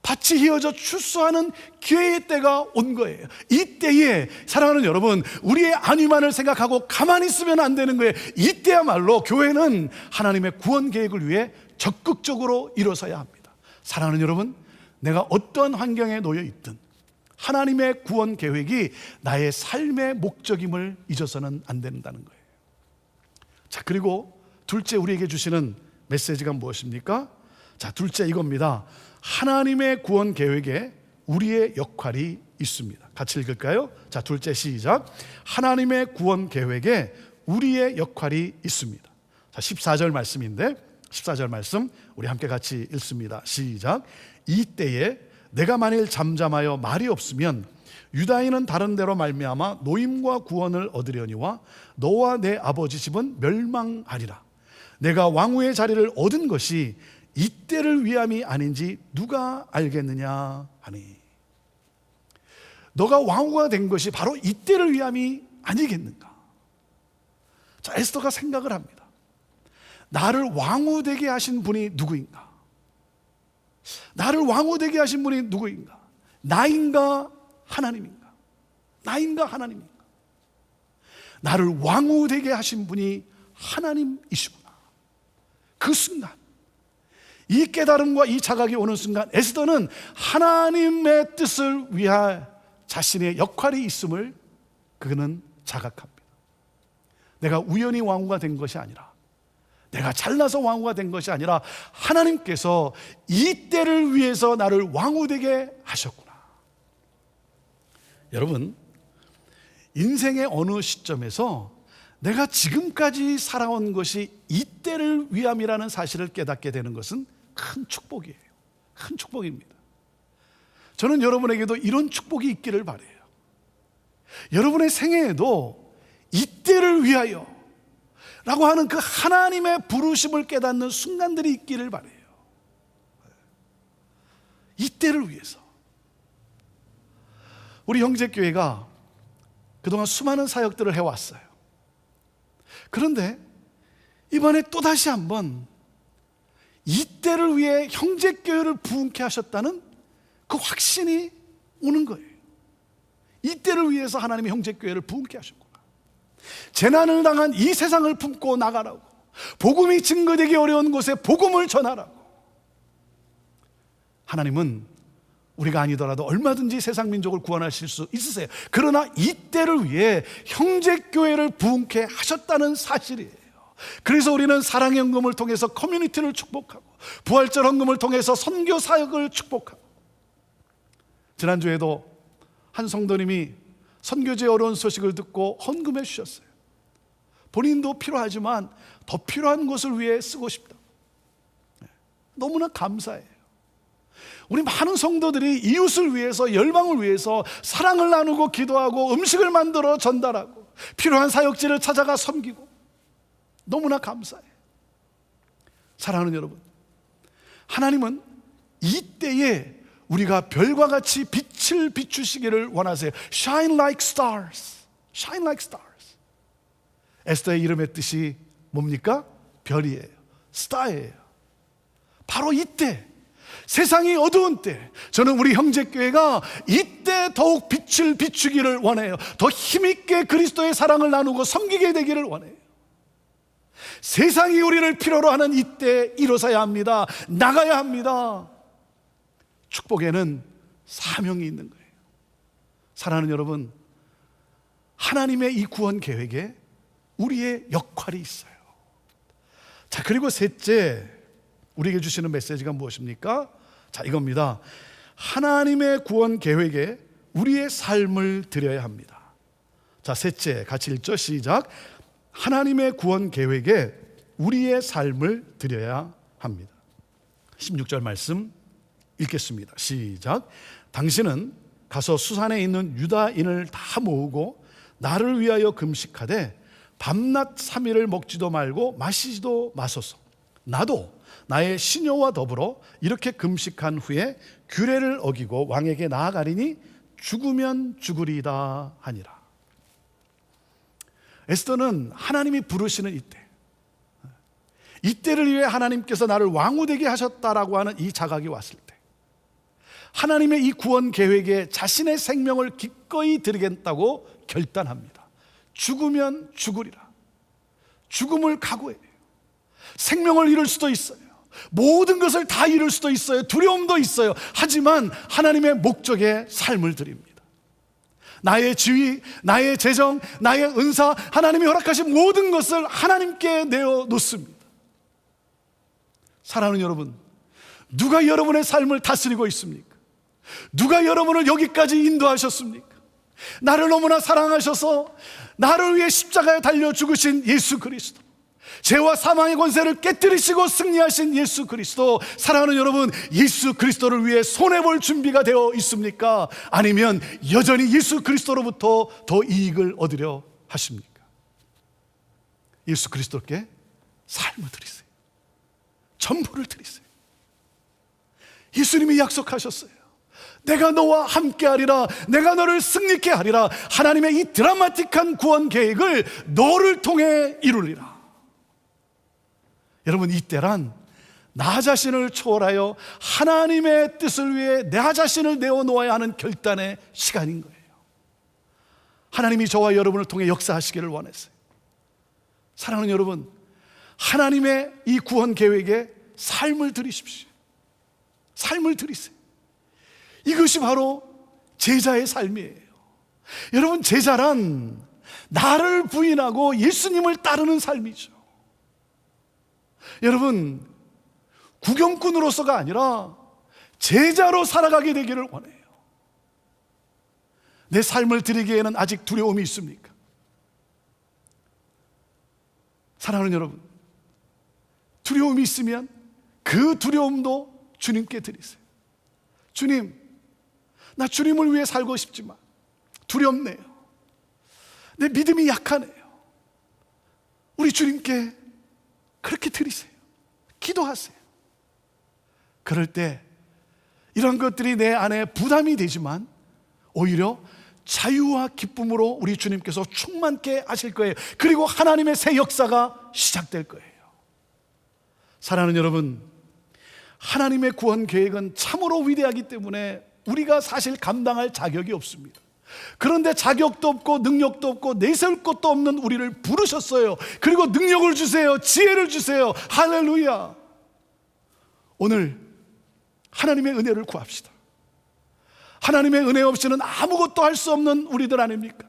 밭이 휘어져 출소하는 기회의 때가 온 거예요. 이때에 사랑하는 여러분, 우리의 안위만을 생각하고 가만히 있으면 안 되는 거예요. 이때야말로 교회는 하나님의 구원 계획을 위해 적극적으로 일어서야 합니다. 사랑하는 여러분, 내가 어떠한 환경에 놓여 있든 하나님의 구원 계획이 나의 삶의 목적임을 잊어서는 안 된다는 거예요. 자, 그리고 둘째 우리에게 주시는 메시지가 무엇입니까? 자, 둘째 이겁니다. 하나님의 구원 계획에 우리의 역할이 있습니다. 같이 읽을까요? 자, 둘째 시작. 하나님의 구원 계획에 우리의 역할이 있습니다. 자, 14절 말씀인데 14절 말씀 우리 함께 같이 읽습니다. 시작. 이때에 내가 만일 잠잠하여 말이 없으면 유다인은 다른 데로 말미암아 노임과 구원을 얻으려니와 너와 내 아버지 집은 멸망하리라. 내가 왕후의 자리를 얻은 것이 이때를 위함이 아닌지 누가 알겠느냐 하니. 너가 왕후가 된 것이 바로 이때를 위함이 아니겠는가. 자, 에스더가 생각을 합니다. 나를 왕후 되게 하신 분이 누구인가? 나를 왕후 되게 하신 분이 누구인가? 나인가 하나님인가? 나인가 하나님인가? 나를 왕후 되게 하신 분이 하나님이시구나. 그 순간, 이 깨달음과 이 자각이 오는 순간 에스더는 하나님의 뜻을 위한 자신의 역할이 있음을 그는 자각합니다. 내가 우연히 왕후가 된 것이 아니라 내가 잘나서 왕후가 된 것이 아니라 하나님께서 이 때를 위해서 나를 왕후 되게 하셨구나. 여러분, 인생의 어느 시점에서 내가 지금까지 살아온 것이 이 때를 위함이라는 사실을 깨닫게 되는 것은 큰 축복이에요. 큰 축복입니다. 저는 여러분에게도 이런 축복이 있기를 바라요. 여러분의 생애에도 이 때를 위하여 라고 하는 그 하나님의 부르심을 깨닫는 순간들이 있기를 바라요. 이 때를 위해서. 우리 형제교회가 그동안 수많은 사역들을 해왔어요. 그런데 이번에 또다시 한번 이 때를 위해 형제교회를 부흥케 하셨다는 그 확신이 오는 거예요. 이 때를 위해서 하나님이 형제교회를 부흥케 하셨구나. 재난을 당한 이 세상을 품고 나가라고, 복음이 증거되기 어려운 곳에 복음을 전하라고. 하나님은 우리가 아니더라도 얼마든지 세상 민족을 구원하실 수 있으세요. 그러나 이 때를 위해 형제교회를 부흥케 하셨다는 사실이에요. 그래서 우리는 사랑의 헌금을 통해서 커뮤니티를 축복하고, 부활절 헌금을 통해서 선교 사역을 축복하고, 지난주에도 한 성도님이 선교지의 어려운 소식을 듣고 헌금해 주셨어요. 본인도 필요하지만 더 필요한 것을 위해 쓰고 싶다. 너무나 감사해요. 우리 많은 성도들이 이웃을 위해서, 열방을 위해서 사랑을 나누고 기도하고 음식을 만들어 전달하고 필요한 사역지를 찾아가 섬기고, 너무나 감사해요. 사랑하는 여러분, 하나님은 이 때에 우리가 별과 같이 빛을 비추시기를 원하세요. Shine like stars. Shine like stars. 에스더의 이름의 뜻이 뭡니까? 별이에요. 스타예요. 바로 이때, 세상이 어두운 때, 저는 우리 형제교회가 이때 더욱 빛을 비추기를 원해요. 더 힘있게 그리스도의 사랑을 나누고 섬기게 되기를 원해요. 세상이 우리를 필요로 하는 이때 일어서야 합니다. 나가야 합니다. 축복에는 사명이 있는 거예요. 사랑하는 여러분, 하나님의 이 구원 계획에 우리의 역할이 있어요. 자, 그리고 셋째, 우리에게 주시는 메시지가 무엇입니까? 자, 이겁니다. 하나님의 구원 계획에 우리의 삶을 드려야 합니다. 자, 셋째, 같이 읽죠. 시작. 하나님의 구원 계획에 우리의 삶을 드려야 합니다. 16절 말씀 읽겠습니다. 시작. 당신은 가서 수산에 있는 유다인을 다 모으고 나를 위하여 금식하되 밤낮 3일을 먹지도 말고 마시지도 마소서. 나도 나의 시녀와 더불어 이렇게 금식한 후에 규례를 어기고 왕에게 나아가리니 죽으면 죽으리이다 하니라. 에스더는 하나님이 부르시는 이때를 위해 하나님께서 나를 왕후 되게 하셨다라고 하는 이 자각이 왔을 때, 하나님의 이 구원 계획에 자신의 생명을 기꺼이 드리겠다고 결단합니다. 죽으면 죽으리라. 죽음을 각오해요. 생명을 잃을 수도 있어요. 모든 것을 다 잃을 수도 있어요. 두려움도 있어요. 하지만 하나님의 목적에 삶을 드립니다. 나의 지위, 나의 재정, 나의 은사, 하나님이 허락하신 모든 것을 하나님께 내어놓습니다. 사랑하는 여러분, 누가 여러분의 삶을 다스리고 있습니까? 누가 여러분을 여기까지 인도하셨습니까? 나를 너무나 사랑하셔서 나를 위해 십자가에 달려 죽으신 예수 그리스도, 죄와 사망의 권세를 깨뜨리시고 승리하신 예수 그리스도. 사랑하는 여러분, 예수 그리스도를 위해 손해볼 준비가 되어 있습니까? 아니면 여전히 예수 그리스도로부터 더 이익을 얻으려 하십니까? 예수 그리스도께 삶을 드리세요. 전부를 드리세요. 예수님이 약속하셨어요. 내가 너와 함께하리라. 내가 너를 승리케 하리라. 하나님의 이 드라마틱한 구원 계획을 너를 통해 이루리라. 여러분, 이때란 나 자신을 초월하여 하나님의 뜻을 위해 나 자신을 내어놓아야 하는 결단의 시간인 거예요. 하나님이 저와 여러분을 통해 역사하시기를 원했어요. 사랑하는 여러분, 하나님의 이 구원 계획에 삶을 드리십시오. 삶을 드리세요. 이것이 바로 제자의 삶이에요. 여러분, 제자란 나를 부인하고 예수님을 따르는 삶이죠. 여러분, 구경꾼으로서가 아니라 제자로 살아가게 되기를 원해요. 내 삶을 드리기에는 아직 두려움이 있습니까? 사랑하는 여러분, 두려움이 있으면 그 두려움도 주님께 드리세요. 주님, 나 주님을 위해 살고 싶지만 두렵네요. 내 믿음이 약하네요. 우리 주님께 그렇게 드리세요. 기도하세요. 그럴 때 이런 것들이 내 안에 부담이 되지만 오히려 자유와 기쁨으로 우리 주님께서 충만케 하실 거예요. 그리고 하나님의 새 역사가 시작될 거예요. 사랑하는 여러분, 하나님의 구원 계획은 참으로 위대하기 때문에 우리가 사실 감당할 자격이 없습니다. 그런데 자격도 없고 능력도 없고 내세울 것도 없는 우리를 부르셨어요. 그리고 능력을 주세요. 지혜를 주세요. 할렐루야. 오늘 하나님의 은혜를 구합시다. 하나님의 은혜 없이는 아무것도 할 수 없는 우리들 아닙니까?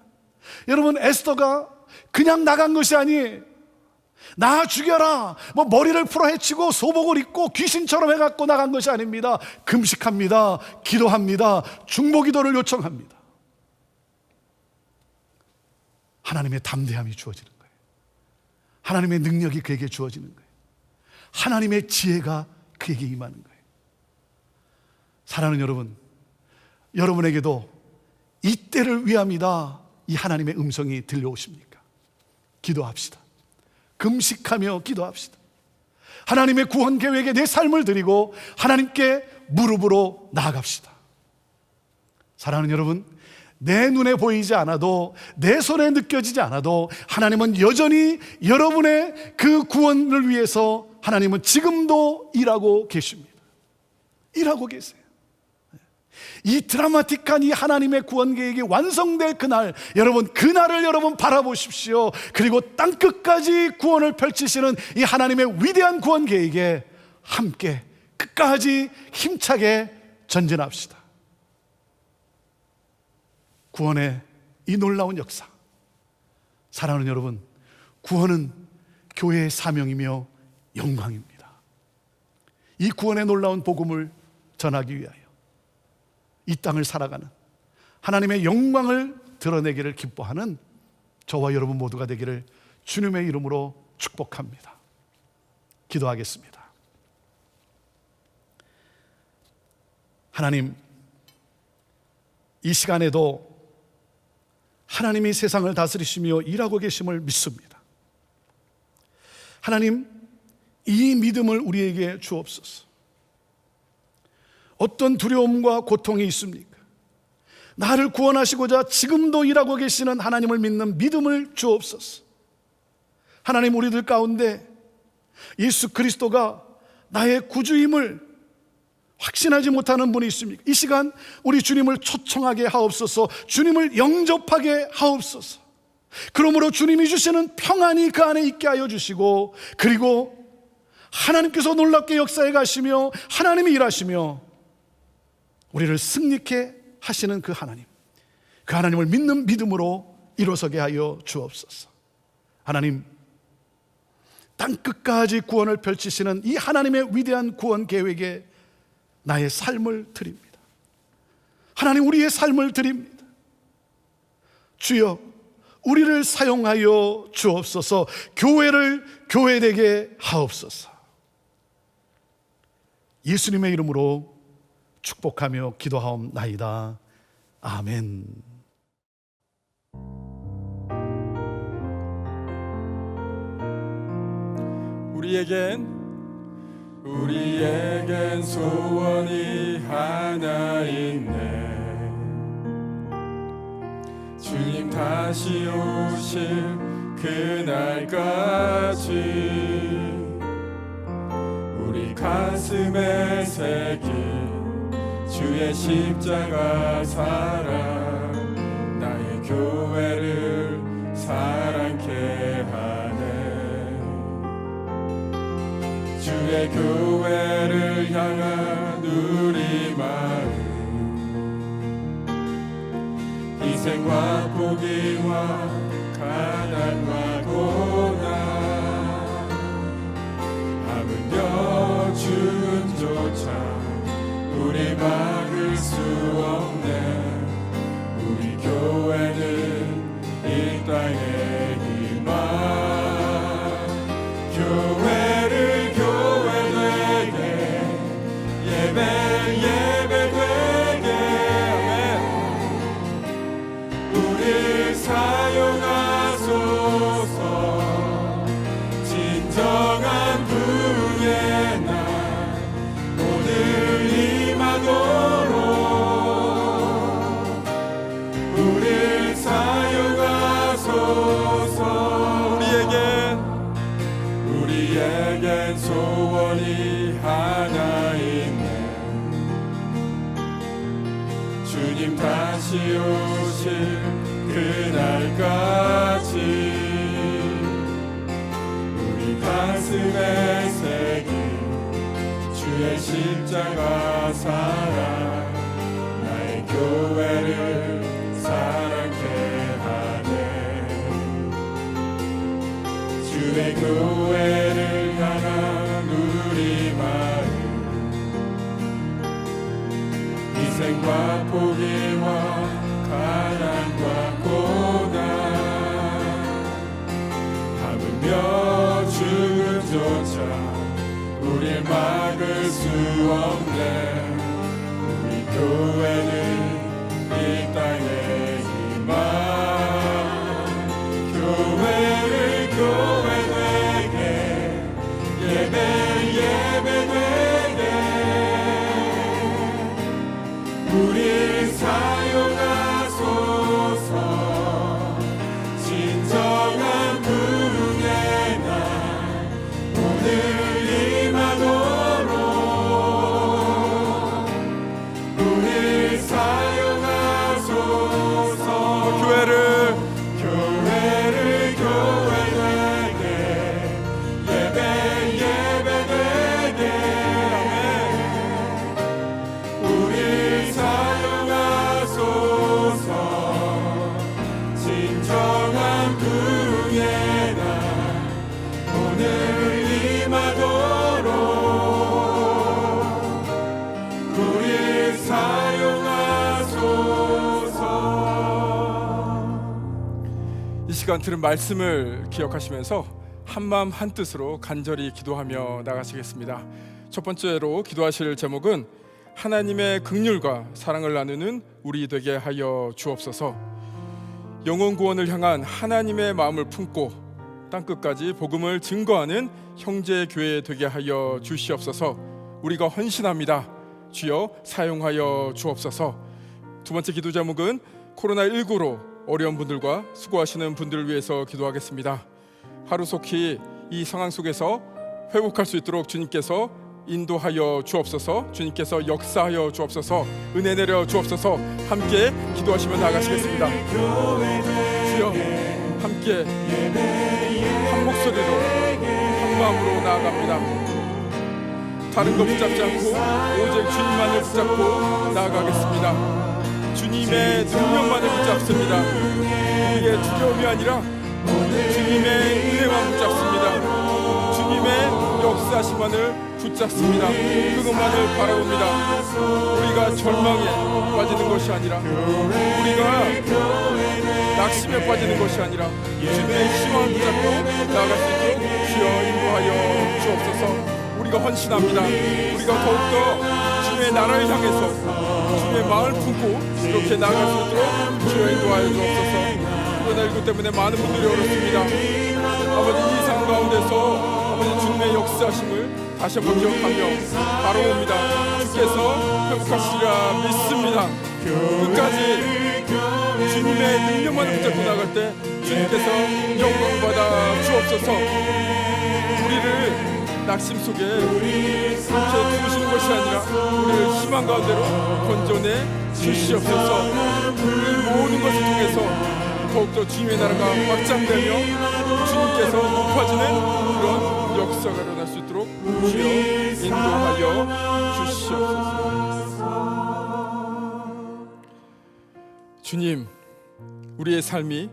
여러분, 에스더가 그냥 나간 것이 아니에요. 나 죽여라, 머리를 풀어 헤치고 소복을 입고 귀신처럼 해갖고 나간 것이 아닙니다. 금식합니다. 기도합니다. 중보기도를 요청합니다. 하나님의 담대함이 주어지는 거예요. 하나님의 능력이 그에게 주어지는 거예요. 하나님의 지혜가 그에게 임하는 거예요. 사랑하는 여러분, 여러분에게도 이때를 위함이다, 이 하나님의 음성이 들려오십니까? 기도합시다. 금식하며 기도합시다. 하나님의 구원 계획에 내 삶을 드리고 하나님께 무릎으로 나아갑시다. 사랑하는 여러분, 내 눈에 보이지 않아도, 내 손에 느껴지지 않아도 하나님은 여전히 여러분의 그 구원을 위해서 하나님은 지금도 일하고 계십니다. 일하고 계세요. 이 드라마틱한 이 하나님의 구원 계획이 완성될 그날, 여러분, 그날을 여러분 바라보십시오. 그리고 땅끝까지 구원을 펼치시는 이 하나님의 위대한 구원 계획에 함께 끝까지 힘차게 전진합시다. 구원의 이 놀라운 역사, 사랑하는 여러분, 구원은 교회의 사명이며 영광입니다. 이 구원의 놀라운 복음을 전하기 위하여 이 땅을 살아가는, 하나님의 영광을 드러내기를 기뻐하는 저와 여러분 모두가 되기를 주님의 이름으로 축복합니다. 기도하겠습니다. 하나님, 이 시간에도 하나님이 세상을 다스리시며 일하고 계심을 믿습니다. 하나님, 이 믿음을 우리에게 주옵소서. 어떤 두려움과 고통이 있습니까? 나를 구원하시고자 지금도 일하고 계시는 하나님을 믿는 믿음을 주옵소서. 하나님, 우리들 가운데 예수 그리스도가 나의 구주임을 확신하지 못하는 분이 있습니까? 이 시간 우리 주님을 초청하게 하옵소서. 주님을 영접하게 하옵소서. 그러므로 주님이 주시는 평안이 그 안에 있게 하여 주시고, 그리고 하나님께서 놀랍게 역사해 가시며 하나님이 일하시며 우리를 승리케 하시는 그 하나님을 믿는 믿음으로 일어서게 하여 주옵소서. 하나님, 땅끝까지 구원을 펼치시는 이 하나님의 위대한 구원 계획에 나의 삶을 드립니다. 하나님, 우리의 삶을 드립니다. 주여, 우리를 사용하여 주옵소서. 교회를 교회되게 하옵소서. 예수님의 이름으로 축복하며 기도하옵나이다. 아멘. 우리에겐 소원이 하나 있네. 주님 다시 오실 그날까지 우리 가슴에 새긴 주의 십자가 사랑, 나의 교회를 사랑케 하네. 주의 교회를 향한 우리 마음, 희생과 포기와 가난과 고난, 담으며 죽음조차 우리 막을 수 없네. 우리 교회는 이 땅의 희망. 교회를 교회 되게 예배 되게 우리 사용하소서. 진정한 부흥의 날 오늘 임하도록 우리 사용하소서. 우리에겐 소원이 하나 있네. 주님 다시 오실 그날까지 우리 가슴에 새긴 주의 십자가 사랑 나의 교회를 사랑케 하네. 주의 교회를 향한 우리 마음 희생과 포기와 가난과 고난 담으며 죽음조차 우릴 막을 수 없네. 우리 교회는 이 땅의 희망. 교회를 교회 되게 예배 되게 우리 사용하소서. 진정한 부흥의 날 오늘 임하도록 우리 사용하소서. 교회를 교회 되게 예배 되게 우리 사용하소서. 진정한 부흥의 날 오늘 임하도록 우리 사용하소서. 이 시간 들은 말씀을 기억하시면서 한마음 한뜻으로 간절히 기도하며 나가시겠습니다. 첫 번째로 기도하실 제목은 하나님의 긍휼과 사랑을 나누는 우리 되게 하여 주옵소서. 영혼 구원을 향한 하나님의 마음을 품고 땅끝까지 복음을 증거하는 형제 교회 되게 하여 주시옵소서. 우리가 헌신합니다. 주여 사용하여 주옵소서. 두 번째 기도 제목은 코로나19로 어려운 분들과 수고하시는 분들을 위해서 기도하겠습니다. 하루속히 이 상황 속에서 회복할 수 있도록 주님께서 인도하여 주옵소서. 주님께서 역사하여 주옵소서. 은혜 내려 주옵소서. 함께 기도하시며 나가시겠습니다. 주여 함께 한 목소리로 한 마음으로 나아갑니다. 다른 거 붙잡지 않고 오직 주님만을 붙잡고 나아가겠습니다. 주님의 능력만을 붙잡습니다. 우리의 두려움이 아니라 주님의 은혜만 붙잡습니다. 주님의 역사심만을 붙잡습니다. 그것만을 바라봅니다. 우리가 절망에 빠지는 것이 아니라 우리가 낙심에 빠지는 것이 아니라 주님의 희망을 붙잡고 나아갈 수 있도록 주여 인도하여 주옵소서. 우리가 헌신합니다. 우리가 더욱더 주님의 나라를 향해서 주님의 마음을 품고 이렇게 나아갈 수 있도록 주여 인도하여 주옵소서. 코로나19 때문에 많은 분들이 어렵습니다. 아버지 이 상황 가운데서 아버지 주님의 역사심을 다시 한번 기억하며 바라봅니다. 주께서 회복하시리라 믿습니다. 끝까지 주님의 능력만을 붙잡고 나갈 때 주님께서 영광 받아 주옵소서. 우리를 낙심 속에 이렇게 두시는 것이 아니라 우리를 희망 가운데로 건져내 주시옵소서. 우리 모든 것을 통해서 더욱더 주님의 나라가 확장되며 주님께서 높아지는 그런 역사가 일어날 수 있도록 주여 인도하여 주시옵소서. 주님, 우리의 삶이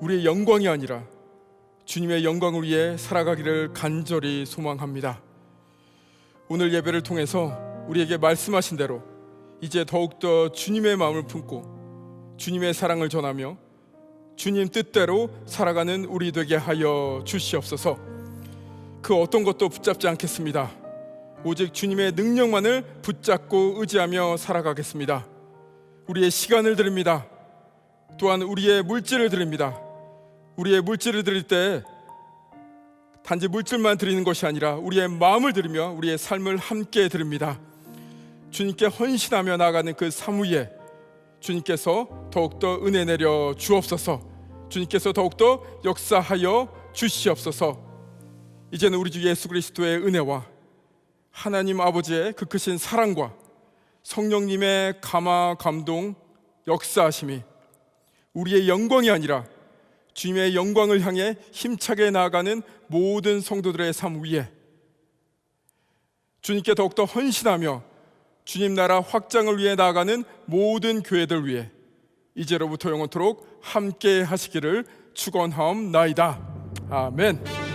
우리의 영광이 아니라 주님의 영광을 위해 살아가기를 간절히 소망합니다. 오늘 예배를 통해서 우리에게 말씀하신 대로 이제 더욱더 주님의 마음을 품고 주님의 사랑을 전하며 주님 뜻대로 살아가는 우리 되게 하여 주시옵소서. 그 어떤 것도 붙잡지 않겠습니다. 오직 주님의 능력만을 붙잡고 의지하며 살아가겠습니다. 우리의 시간을 드립니다. 또한 우리의 물질을 드립니다. 우리의 물질을 드릴 때 단지 물질만 드리는 것이 아니라 우리의 마음을 드리며 우리의 삶을 함께 드립니다. 주님께 헌신하며 나아가는 그 삶 위에 주님께서 더욱더 은혜 내려 주옵소서. 주님께서 더욱더 역사하여 주시옵소서. 이제는 우리 주 예수 그리스도의 은혜와 하나님 아버지의 그 크신 사랑과 성령님의 감화 감동 역사하심이 우리의 영광이 아니라 주님의 영광을 향해 힘차게 나아가는 모든 성도들의 삶 위에 주님께 더욱더 헌신하며 주님 나라 확장을 위해 나아가는 모든 교회들 위해 이제로부터 영원토록 함께 하시기를 축원하옵나이다. 아멘.